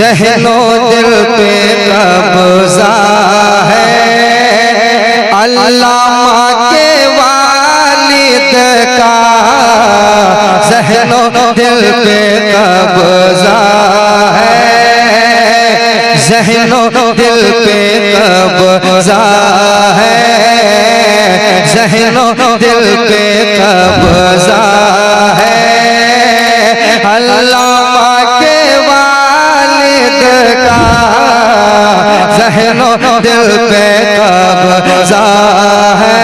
ज़हनो दिल पे कब्ज़ा है, अल्लामा के वालिद का ज़हनो दिल पे कब्ज़ा है, ज़हनो दिल पे कब्ज़ा है, ज़हनो दिल पे कब्ज़ा है, अल्लामा के वालिद का ज़हनो दिल पे कब्ज़ा है,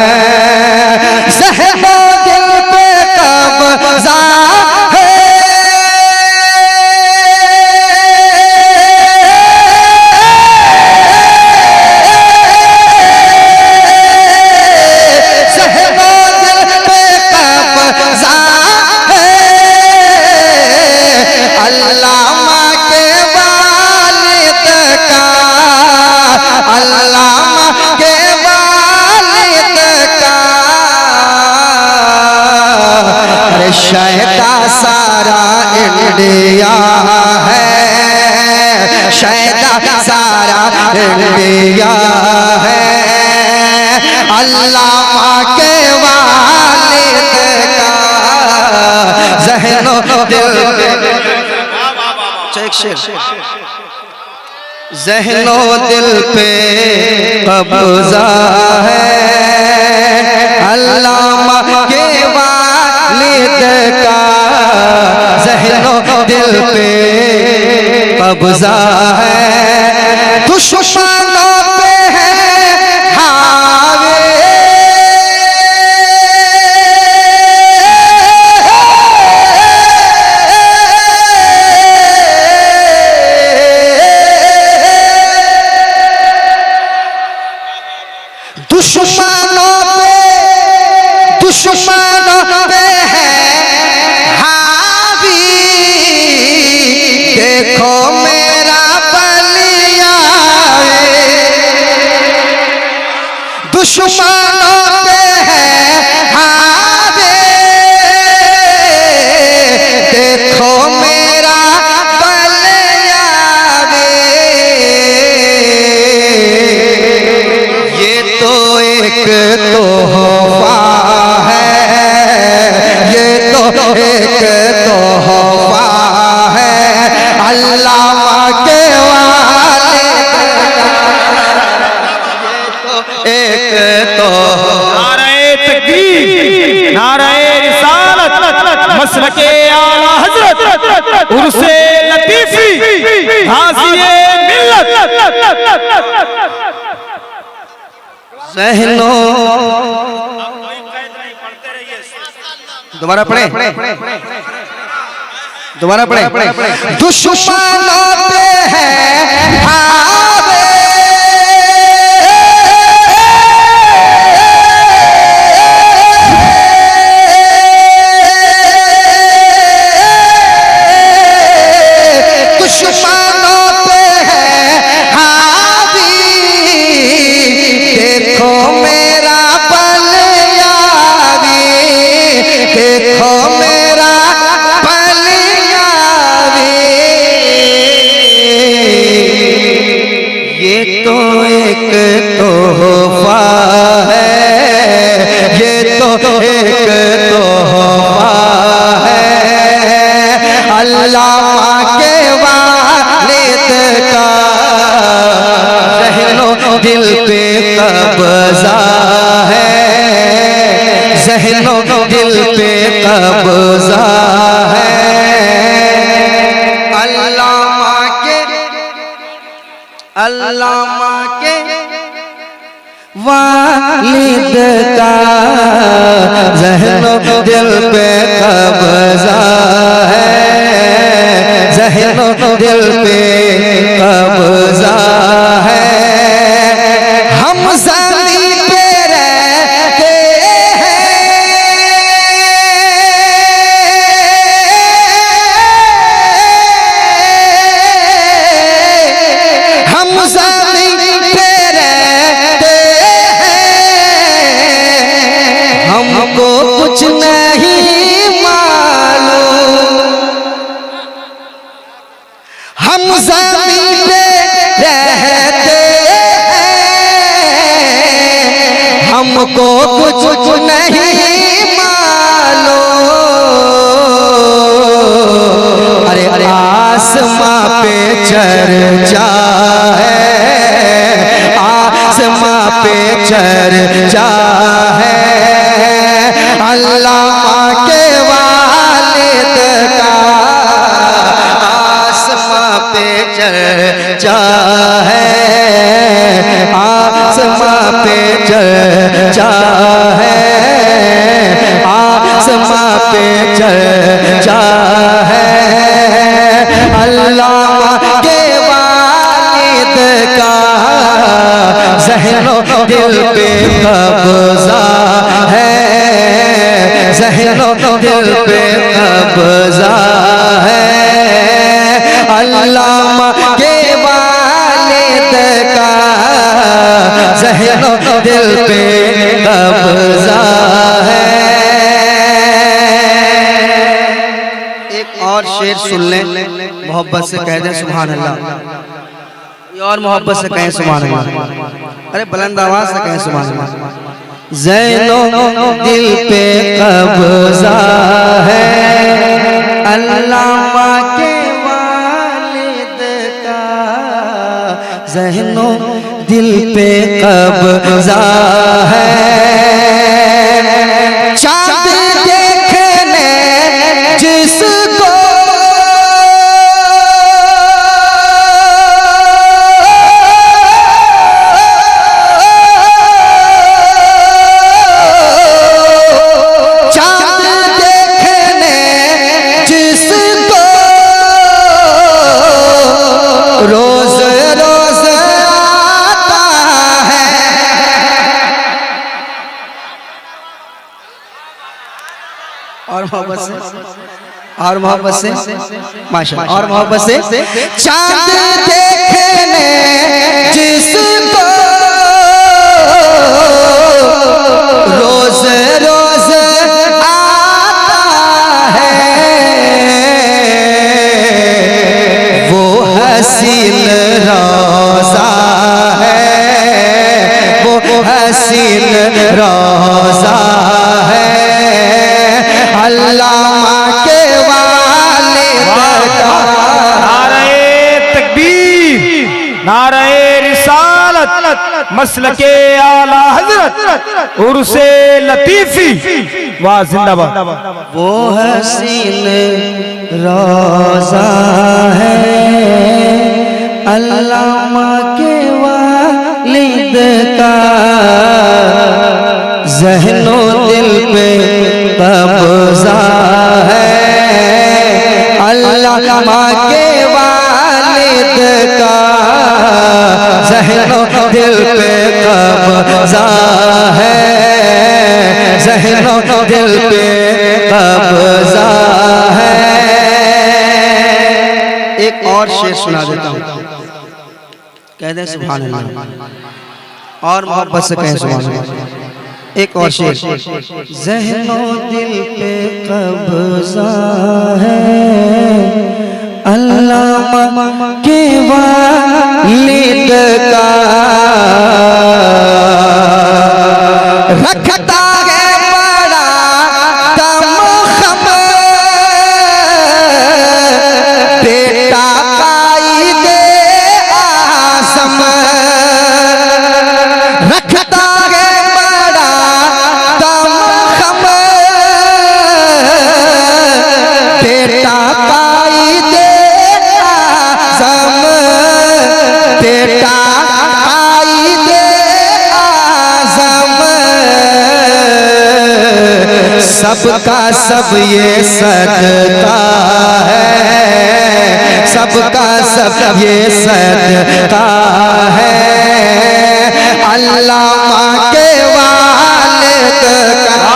ज़हनो दिल पे कब्ज़ा है, ज़हनो दिल पे कब्ज़ा है, अल्लामा के वालिद का, अल्लामा के वालिद का, अरे शहदा सारा इंडिया है, शहदा सारा इंडिया है, अल्लामा के वालिद का ज़हनो दिल पे ज़हनो दिल पे कब्ज़ा है, अल्लामा के वालिद का ज़हनो दिल पे कब्ज़ा है, दुश्मनों पे है हावे, दुश्मनों पे है हावी, देखो मेरा बलिया, दुश्मनों पे है हावी, देखो मेरा बलिया, ये तो एक तोहफा है, ये तो एक तोहफा है, अल्लामा के वालिद का, ये तो एक तोहफा। नारे तकबीर, नारे रिसालत, मसलके आला हज़रत, उर्से लतीफ़ी, हाज़िए मिल्लत। ज़हनो दोबारा पढ़े, दोबारा पढ़े, दुश्मनों पे है हावे, दुश्मनों पे है हावी, देखो मेरा बलियावी, देखो मेरा बलियावी, ये तो एक तोहफा है, ये तो एक तोहफा है, अल्लामा के वालिद का ज़हनो दिल पे कब्ज़ा है, ज़हनो दिल पे कब्ज़ा है, अल्लामा के वालिद का ज़हनो दिल पे कब्ज़ा है, ज़हनो दिल पे कब्ज़ा है, हम ज़मीन पे रहते हैं, हम ज़मीन पे रहते हैं, हमको कुछ नहीं मालूम, हम ज़मीन हमको कुछ नहीं मालूम। अरे आसमां पे चर्चा है, आसमां पे चर्चा है, अल्लामा के वालिद का आसमां पे चर्चा है, आसमां पे चर्चा है, आसमां पे चर्चा है, अल्लामा के वालिद का ज़हनो दिल पे कब्ज़ा है, ज़हनो दिल पे कब्ज़ा है, अल्लामा के वालिद का ज़हनो दिल पे कब्ज़ा है। एक और शेर सुन लें, मोहब्बत से कह दें सुभान अल्लाह, और मोहब्बत से कहें सुभान अल्लाह, अरे बुलंद आवाज से कहें सुभान अल्लाह। ज़ैनो दिल पे कब्ज़ा है, अल्लामा के वालिद का ज़ैनो दिल पे कब्ज़ा है, चाँद देखने जिसको रोज रोज आता है, और मोहब्बत से, और मोहब्बत से माशाअल्लाह, और मोहब्बत से चांद देखने जिसको रोज रोज आता है, वो हसीन रोज़ा है, वो हसीन रोज़ा है, अल्लामा के वालिद का। नारे तकबीर, नारे रिसालत, मसलके आला हजरत, उर्से लतीफी, वाह जिंदाबाद। वो हसीन रोज़ा है, अल्लामा के वालिद का ज़हनो दिल पे कब्ज़ा है, अल्लामा के वालिद का ज़हनो दिल पे कब्ज़ा है, ज़हनो दिल पे कब्ज़ा है। एक और शेर सुना देता हूँ, कह दें सुभान अल्लाह, और मोहब्बत से कहें सुभान अल्लाह। एक और शेर, ज़हनो दिल पे कब्ज़ा है, अल्लामा के वालिद का रखता है बड़ा तमख़म, बेटा कायदे आज़म, रखता है बड़ा तमख़म, बेटा कायदे आज़म, बेटा कायदे आज़म, सबका सब ये सदका है, सबका सब ये सदका है, अल्लामा के वालिद का।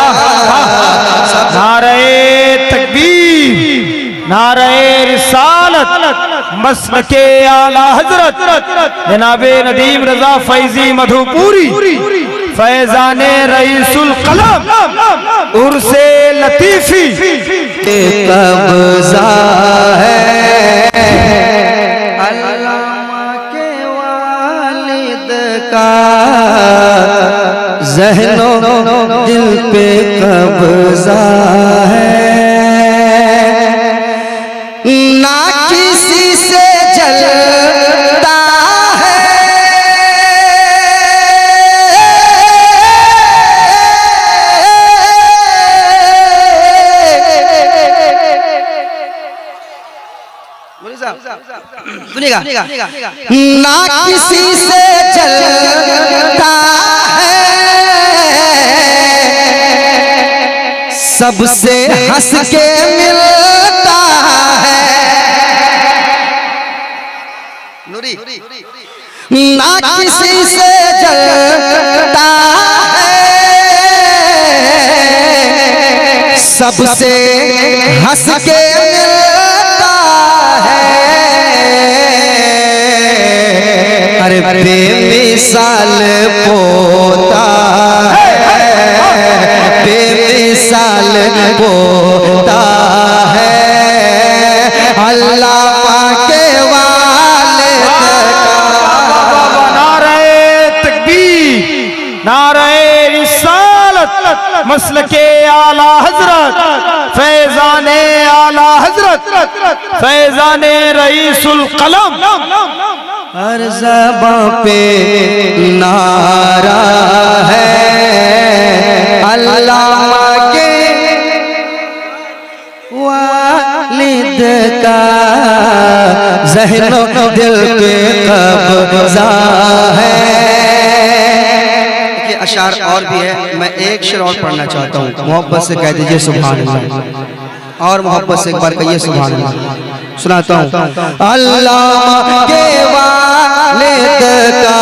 नारे तकबीर, नारे रिसालत, मसलके आला हजरत जनाबे नदीम रजा फैजी मधुपुरी, फैजाने रईसुल कलम, उर्से लतीफी, कब्ज़ा है, अल्लामा के वालिद का ज़हनो सुनिएगा। ना किसी से जलता है, सबसे हंस के मिलता है। नूरी ना किसी से जलता है, सबसे हंस के मिलता है। अरे बेमिसाल पोता है, बेमिसाल पोता है, अल्लाह के वालिद का। नारे तकबीर, नारे रिसालत, मसलके आला हजरत, फैजाने आला हजरत, फैजाने रईसुल कलम। हर ज़बां पे नारा है, अल्लाह के वालिद का, ज़हनो दिल पे कब्ज़ा है। देखिए अशार और भी है, मैं एक शेर और पढ़ना चाहता हूँ। मोहब्बत से कह दीजिए सुभान अल्लाह, और मोहब्बत से एक बार कहिए सुभान अल्लाह। सुनाता हूँ। अल्लाह के वालिद का,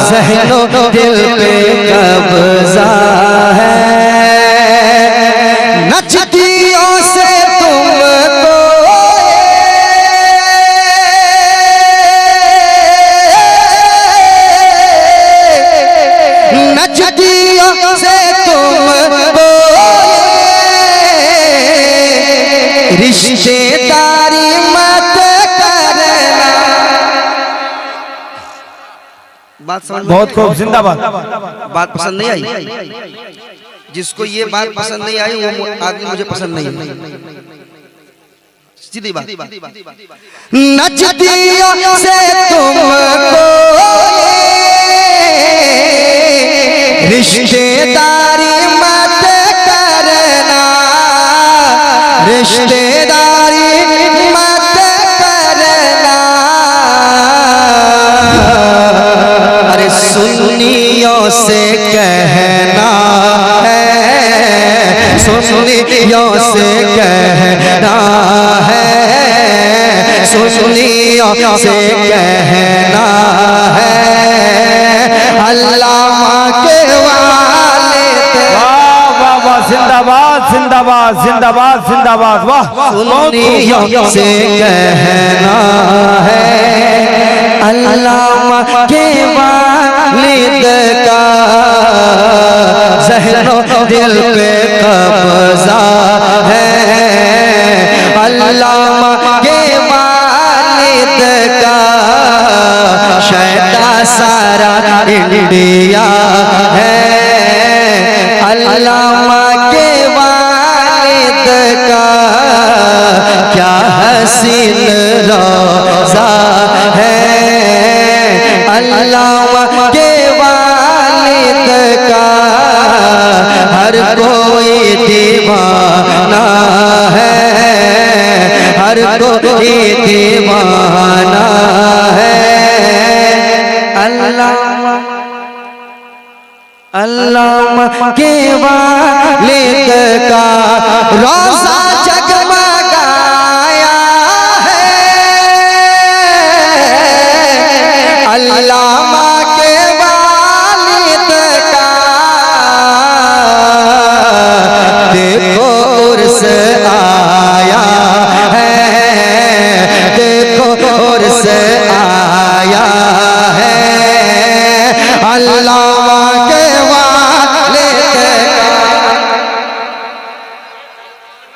ज़हनो दिल पे कब्ज़ा है, नचदियों से तुमको नचदियों से तुमको रिश्तेदारी मत करना। बात समझ में? बहुत खूब, जिंदाबाद। बात पसंद नहीं आई? जिसको ये बात पसंद नहीं आई वो आदमी मुझे पसंद नहीं है। सीधी बात। नचदियों से तुमको रिश्तेदारी मत करना, रिश्तेदारी मत करना। अरे सुन्नियों से कहना है, सुन्नियों से कहना है, सुन्नियों से कहना है, अल्लाह के वालिद। जिंदाबाद जिंदाबाद जिंदाबाद जिंदाबाद। वाह, सुन्नियों से कहना है, अल्लाह के वालिद का, ज़हनो दिल पे कब्ज़ा है, अल्लाह के वालिद का, शैतान सारा इंडिया है, अल्लाह के वालिद का, क्या हसीन रोज़ा है, अल्लाह के वालिद का, हर कोई दीवाना है, हर कोई दीवाना है। अल्लाह के वालिद का रोज़ा